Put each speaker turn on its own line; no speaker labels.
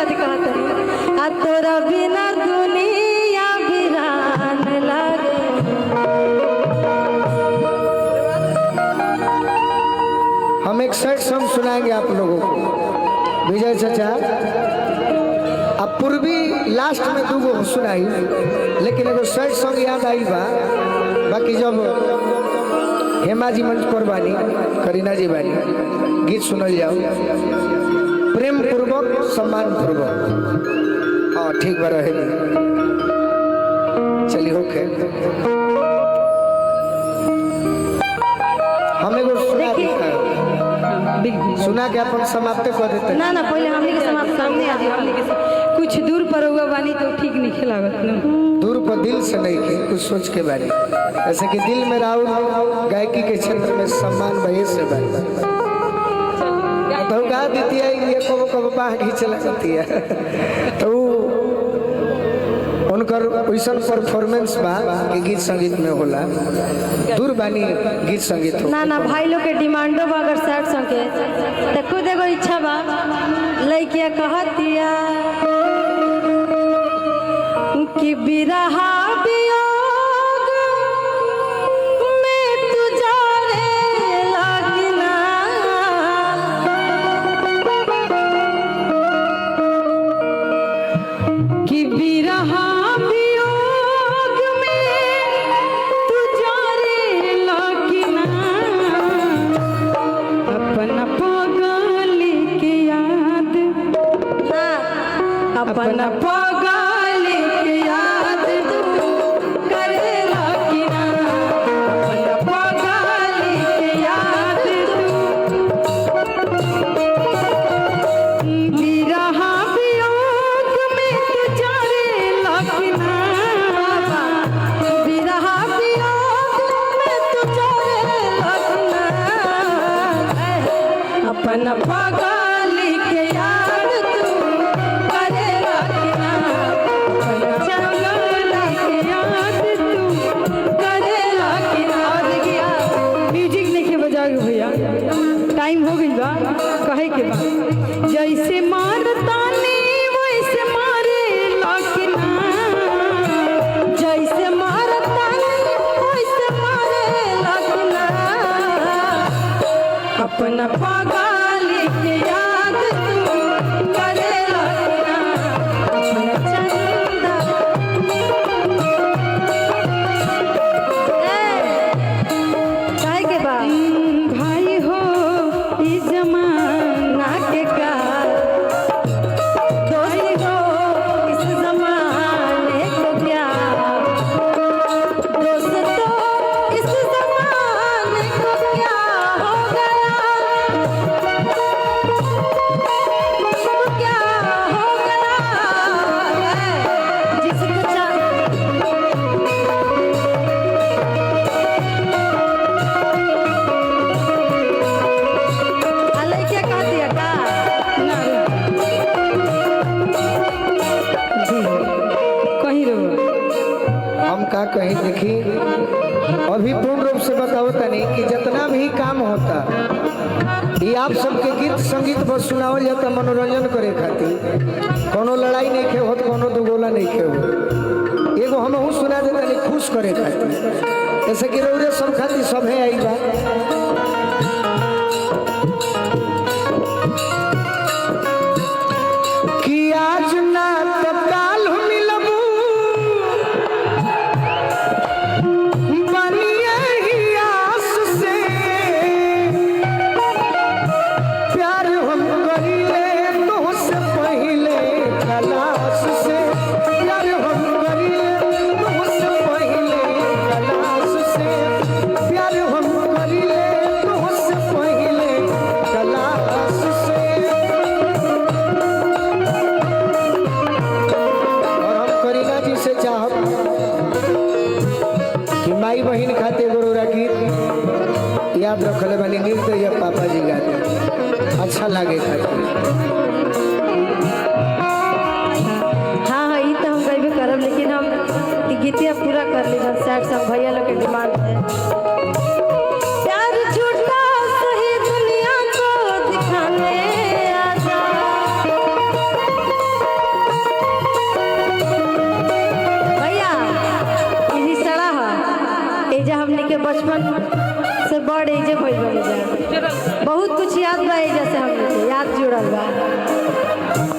खातिर कहत है आ तोरा बिना दुनिया वीरान लागे।
हम एक सैड सॉन्ग सुनाएंगे आप लोगों को विजय चाचा। अब पूर्वी लास्ट में दूगो सुनाई लेकिन एगो सैड सॉन्ग याद आई बा। बाकी जब हेमा जी मंच पर बानी करीना जी बानी गीत सुनल जाओ प्रेम पूर्वक सम्मान पूर्वक। हाँ ठीक बा रहे चलिए होके हम एगो सुना के अपन समाप्त कर देते।
ना ना पहले हमने के समाप्त सामने आ हमने के कुछ दूर पर हुआ बानी तो ठीक नहीं लागत ना।
दूर पर दिल से नहीं के कुछ सोच के बानी ऐसे कि दिल में राहुल गायकी के क्षेत्र में सम्मान भये से बानी तो गा देती है ये कब कब बाह खींच लगती है तो उनकर वैसन परफॉर्मेंस बा कि गीत संगीत में होला दूर बानी गीत संगीत हो।
ना ना भाई लोग के डिमांडो बा अगर सैड सॉन्ग के तो खुद एगो इच्छा बा लइकिया कहतिया कि बिरहा वियोग में तू जाने लगना कि बिरहा अपना पगल के याद तू करेला कि ना। अपना पगल के याद तू बिरहा वियोग में तू जानेला कि ना। बिरहा वियोग में तू जानेला कि ना। अपना पगल के याद तू भैया टाइम हो गई बा कहे के बा जैसे मारता नहीं वैसे मारे लखना। जैसे मारता नहीं वैसे मारे लखना। अपना पागल के याद तू करे लखना। अपना चंदा कहे के बा
कहीं देखी अभी पूर्ण रूप से बताओ तनी कि जितना भी काम होता ये आप सबके गीत संगीत बस सुनावल जाता मनोरंजन करे खातिर। कोनो लड़ाई नहीं खे होत कोनो दुगोला नहीं खे हो एगो हम सुना देता नहीं खुश करे खातिर। ऐसे कि रौरे सब खातिर सब है आई बा कि आज ना तो काल मिलबू बहन खाते गोरा गीत याद रखले बनी नृत्य या पापा जी गाते अच्छा लगे खाते।
हाँ हाँ ये तो हम कहीं भी करब लेकिन हम गीतिया पूरा कर ली सैड सॉन्ग भैया लोग के डिमांड है। प्यार झूठा सही दुनिया को दिखाने आजा। बचपन से बड़ एजे भइल बनी जा, बहुत कुछ याद बा एजे से, हमने याद जुड़ल बा।